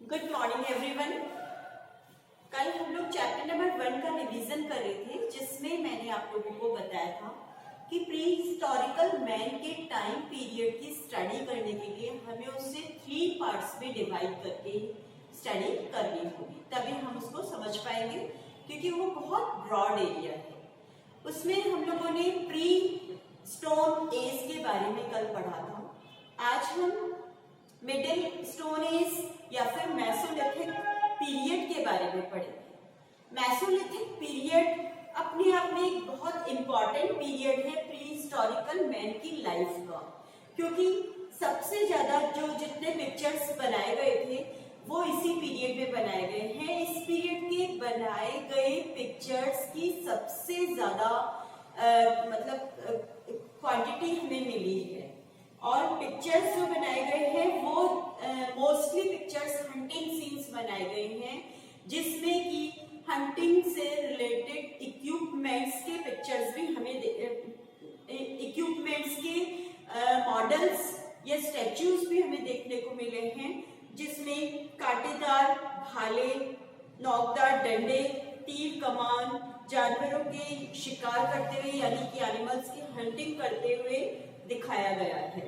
Good morning everyone. कल हम लोग चैप्टर नंबर 1 का रिवीजन कर रहे थे, जिसमें मैंने आप लोगों को बताया था कि प्री हिस्टोरिकल मैन के टाइम पीरियड की स्टडी करने के लिए हमें उसे 3 पार्ट्स में डिवाइड करके स्टडी करनी होगी, तभी हम उसको समझ पाएंगे, क्योंकि वो बहुत ब्रॉड एरिया है। उसमें हम लोगों ने प्री स्टोन एज के बारे में कल पढ़ा था। आज हम मिडिल स्टोन एज या फिर मेसोलिथिक पीरियड के बारे में पढ़ेंगे। मेसोलिथिक पीरियड अपने आप में एक बहुत इंपॉर्टेंट पीरियड है प्री हिस्टोरिकल मैन की लाइफ का, क्योंकि सबसे ज्यादा जो जितने पिक्चर्स बनाए गए थे वो इसी पीरियड में बनाए गए हैं। इस पीरियड के बनाए गए पिक्चर्स की सबसे ज्यादा क्वांटिटी हमें मिली है, और पिक्चर्स जो बनाए गए हैं वो मोस्टली पिक्चर्स हंटिंग सीन्स बनाए गए हैं, जिसमें कि हंटिंग से रिलेटेड इक्विपमेंट्स के पिक्चर्स भी हमें इक्विपमेंट्स के मॉडल्स या स्टैच्यूज भी हमें देखने को मिले हैं, जिसमें कांटेदार भाले, नोकदार डंडे, तीर कमान, जानवरों के शिकार करते हुए यानी कि एनिमल्स की हंटिंग करते हुए दिखाया गया है।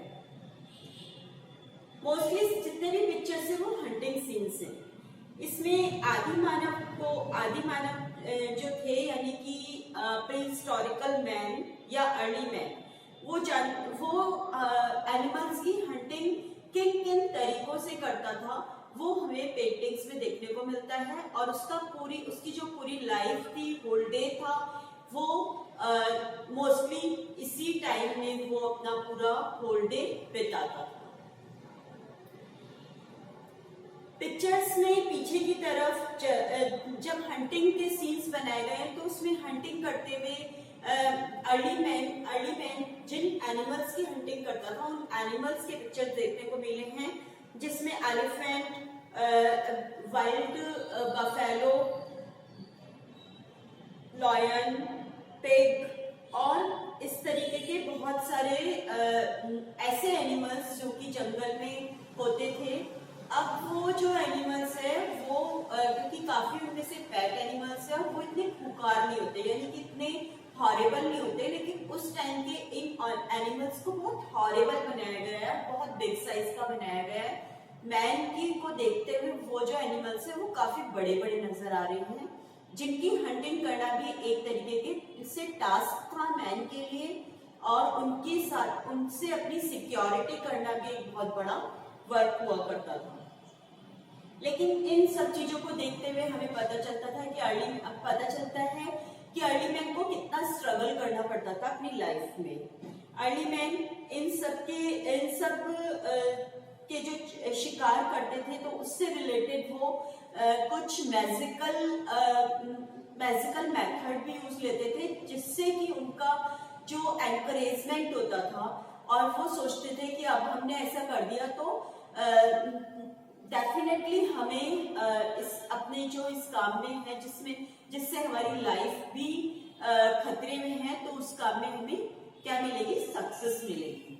मोस्टली जितने भी पिक्चर्स है वो हंटिंग सीन्स हैं। इसमें आदि मानव जो थे यानी कि प्री हिस्टोरिकल मैन या अर्ली मैन, वो एनिमल्स की हंटिंग किन किन तरीकों से करता था वो हमें पेंटिंग्स में देखने को मिलता है, और उसकी जो पूरी लाइफ थी, होल डे था, वो मोस्टली इसी टाइम में वो अपना पूरा होल डे बिताता था। पिक्चर्स में पीछे की तरफ जब हंटिंग के सीन्स बनाए गए हैं तो उसमें हंटिंग करते हुए अर्ली मैन जिन एनिमल्स की हंटिंग करता था उन एनिमल्स के पिक्चर्स देखने को मिले हैं, जिसमें elephant, wild buffalo, lion, pig और इस तरीके के बहुत सारे ऐसे एनिमल्स जो कि जंगल में होते थे। अब वो जो एनिमल्स है वो क्योंकि काफी उनमें से पेट एनिमल्स है, वो इतने खुंखार नहीं होते यानी कि इतने हॉरेबल नहीं होते, लेकिन उस टाइम के इन एनिमल्स को बहुत हॉरेबल बनाया गया है, बहुत बिग साइज का बनाया गया है। मैन की को देखते हुए वो जो एनिमल्स है वो काफी बड़े बड़े नजर आ रहे हैं, जिनकी हंटिंग करना भी एक तरीके के से टास्क था मैन के लिए, और उनके साथ उनसे अपनी सिक्योरिटी करना भी एक बहुत बड़ा वर्क हुआ करता था। लेकिन इन सब चीजों को देखते हुए हमें पता चलता है कि अर्ली मैन को कितना स्ट्रगल करना पड़ता था अपनी लाइफ में। अर्ली मैन इन सब के जो शिकार करते थे तो उससे रिलेटेड वो कुछ मैजिकल मेथड भी यूज लेते थे, जिससे कि उनका जो एनकरेजमेंट होता था, और वो सोचते थे कि अब हमने ऐसा कर दिया तो डेफिनेटली हमें इस काम में है जिससे हमारी लाइफ भी खतरे में है, तो उस काम में हमें क्या मिलेगी, सक्सेस मिलेगी।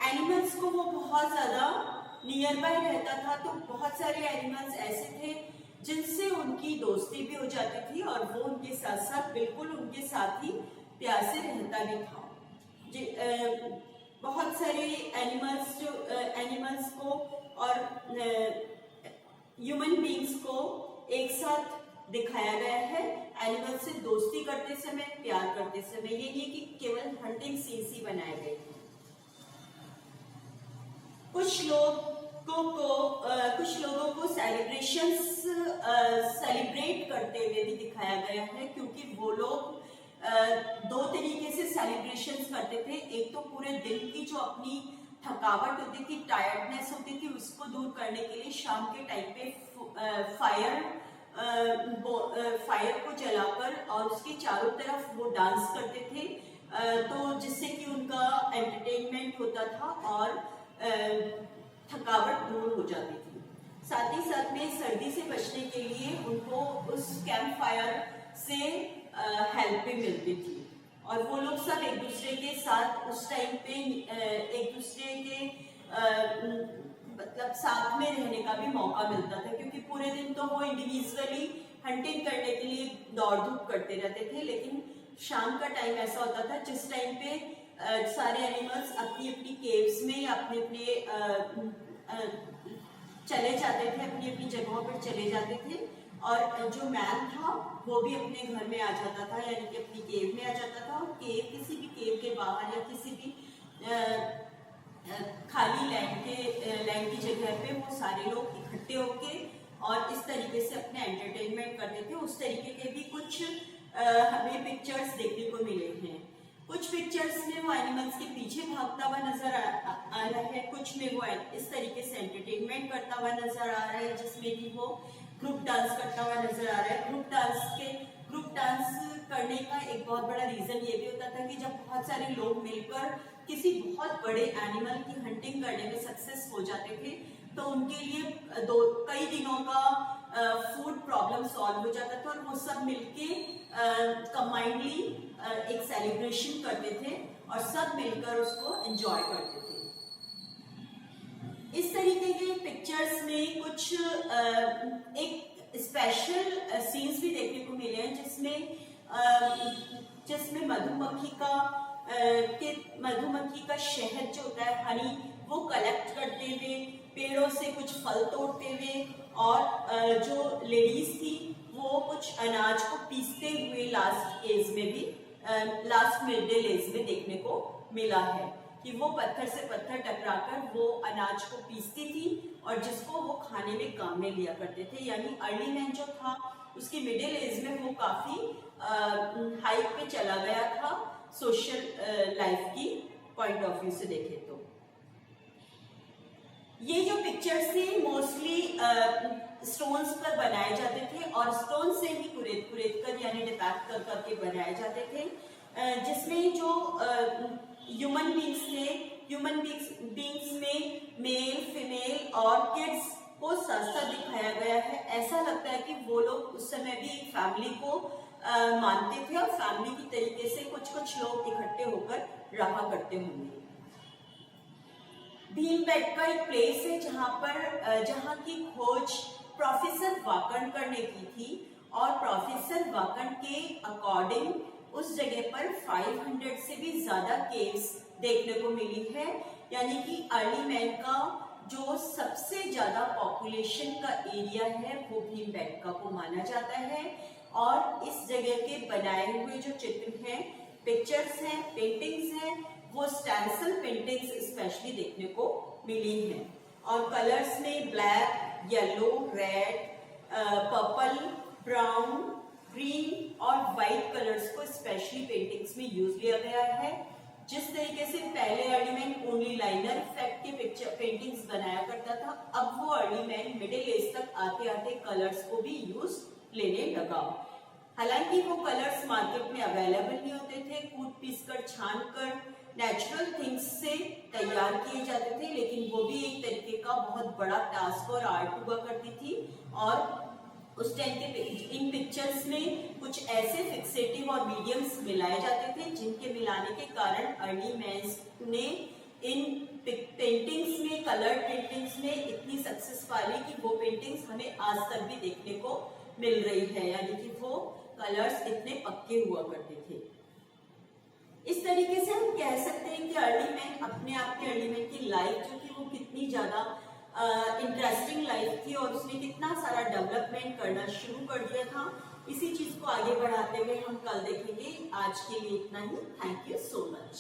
एनिमल्स को वो बहुत ज्यादा नियर बाय रहता था, तो बहुत सारे एनिमल्स ऐसे थे जिनसे उनकी दोस्ती भी हो जाती थी, और वो उनके साथ साथ बिल्कुल उनके साथ ही प्यार से रहता भी था। बहुत सारे एनिमल्स को और ह्यूमन बीइंग्स को एक साथ दिखाया गया है, एनिमल्स से दोस्ती करते समय, प्यार करते समय। ये नहीं कि केवल हंटिंग सीन्स ही बनाए गए थे। कुछ लोगों को सेलिब्रेट करते हुए भी दिखाया गया है, क्योंकि वो लोग दो तरीके से सेलिब्रेशंस करते थे। एक तो पूरे दिन की जो अपनी थकावट होती थी, टायर्डनेस होती थी, उसको दूर करने के लिए शाम के टाइम पे फायर को जलाकर और उसके चारों तरफ वो डांस करते थे, तो जिससे कि उनका एंटरटेनमेंट होता था और थकावट दूर हो जाती थी। साथ ही साथ में सर्दी से बचने के लिए उनको उस कैंप फायर से हेल्प भी मिलती थी, और वो लोग सब एक दूसरे के साथ उस टाइम पे एक दूसरे के मतलब साथ में रहने का भी मौका मिलता था, क्योंकि पूरे दिन तो वो इंडिविजुअली हंटिंग करने के लिए दौड़ धूप करते रहते थे, लेकिन शाम का टाइम ऐसा होता था जिस टाइम पे सारे एनिमल्स अपनी अपनी केव्स में अपने अपने चले जाते थे, अपनी अपनी जगहों पर चले जाते थे, और जो मैन था वो भी अपने घर में आ जाता था, यानी कि अपनी केव में आ जाता था। और केव, किसी भी केव के बाहर या किसी भी खाली लैंड की जगह पे वो सारे लोग इकट्ठे होके और इस तरीके से अपने एंटरटेनमेंट करते थे। उस तरीके के भी कुछ हमें पिक्चर्स देखने को मिले हैं। कुछ पिक्चर्स में वो एनिमल्स के पीछे भागता हुआ नजर आ रहा है, कुछ में वो इस तरीके से एंटरटेनमेंट करता हुआ नजर आ रहा है, जिसमें कि वो ग्रुप डांस करता हुआ नजर आ रहा है। ग्रुप डांस करने का एक बहुत बड़ा रीजन ये भी होता था कि जब बहुत सारे लोग मिलकर किसी बहुत बड़े एनिमल की हंटिंग करने में सक्सेस हो जाते थे, तो उनके लिए कई दिनों का फूड प्रॉब्लम सॉल्व हो जाता था और वो सब मिलके कंबाइंडली एक सेलिब्रेशन करते थे और सब मिलकर उसको एंजॉय करते थे। इस तरीके के पिक्चर्स में कुछ एक स्पेशल सीन्स भी देखने को मिले हैं, जिसमें मधुमक्खी का शहद जो होता है, हनी, वो कलेक्ट करते हुए, पेड़ों से कुछ फल तोड़ते हुए, और जो लेडीज थी वो कुछ अनाज को पीसते हुए लास्ट मिडिल एज में देखने को मिला है कि वो पत्थर से पत्थर टकराकर वो अनाज को पीसती थी और जिसको वो खाने में काम में लिया करते थे। यानी अर्ली मैन जो था उसकी मिडिल एज में वो काफी हाइट पे चला गया था सोशल लाइफ की पॉइंट ऑफ व्यू से देखे तो। ये जो पिक्चर्स थे मोस्टली स्टोन्स पर बनाए जाते थे और स्टोन से ही कुरेद कर यानी डिपैक्ट कर करके बनाए जाते थे, जिसमें जो ह्यूमन बींग्स में मेल, फीमेल और किड्स को साथ साथ दिखाया गया है। ऐसा लगता है कि वो लोग उस समय भी फैमिली को मानते थे और फैमिली की तरीके से कुछ लोग इकट्ठे होकर रहा करते होंगे। भीमबेटका एक प्लेस है जहाँ की खोज प्रोफेसर वाकणकर ने की थी और प्रोफेसर वाकण के अकॉर्डिंग उस जगह पर 500 से भी ज्यादा केव्स देखने को मिली है। यानी कि अर्ली मैन का जो सबसे ज्यादा पॉपुलेशन का एरिया है वो भीमबेटका को माना जाता है। और इस जगह के बनाए हुए जो चित्र हैं, पिक्चर्स हैं, पेंटिंग्स हैं, वो स्टेंसिल पेंटिंग्स स्पेशली देखने को मिली हैं। और कलर्स में black, yellow, red, purple, brown, green और व्हाइट कलर्स को स्पेशली पेंटिंग्स में यूज लिया गया है। जिस तरीके से पहले early man only liner effect के पिक्चर पेंटिंग्स बनाया करता था, अब वो अर्ली मैन मिडिल एज तक आते आते कलर्स को भी यूज लेने लगा। हालांकि वो कलर्स मार्केट में अवेलेबल नहीं होते थे, कूट पीस कर, छान कर नेचुरल थिंग्स से तैयार किए जाते थे, लेकिन वो भी एक तरीके का बहुत बड़ा टास्क और आर्ट हुआ करती थी। और उस टाइम के इन पिक्चर्स में कुछ ऐसे फिक्सेटिव और मीडियम्स मिलाए जाते थे जिनके मिलाने के कारण अर्ली मैन ने इन पेंटिंग्स में, कलर पेंटिंग्स में इतनी सक्सेस पाली कि वो पेंटिंग्स हमें आज तक भी देखने को मिल रही है। यानी कि वो कलर्स इतने पक्के हुआ करते थे। इस तरीके से हम कह सकते हैं कि अर्ली मैन अपने आप में, अर्ली मैन की लाइफ जो थी वो कितनी ज्यादा इंटरेस्टिंग लाइफ थी और उसने कितना सारा डेवलपमेंट करना शुरू कर दिया था। इसी चीज को आगे बढ़ाते हुए हम कल देखेंगे। आज के लिए इतना ही। Thank you so much.